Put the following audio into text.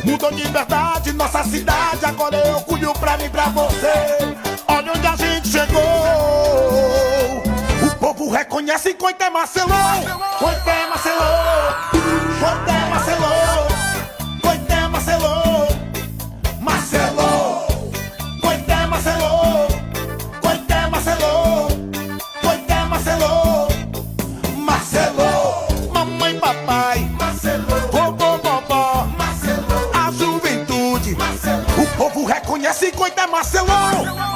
Mudou de verdade nossa cidade, agora é orgulho pra mim e pra você. Olha onde a gente chegou. O povo reconhece Coité Marcelô. Coité Marcelô. Coité Marcelô. Coité Marcelô. Marcelô. Coité Marcelô. Coité Marcelô. Coité Marcelô. Marcelô. Mamãe e papai. Marcelô. Vovô, vovó. Marcelô. A juventude. Marcelô. O povo reconhece Coité Marcelô.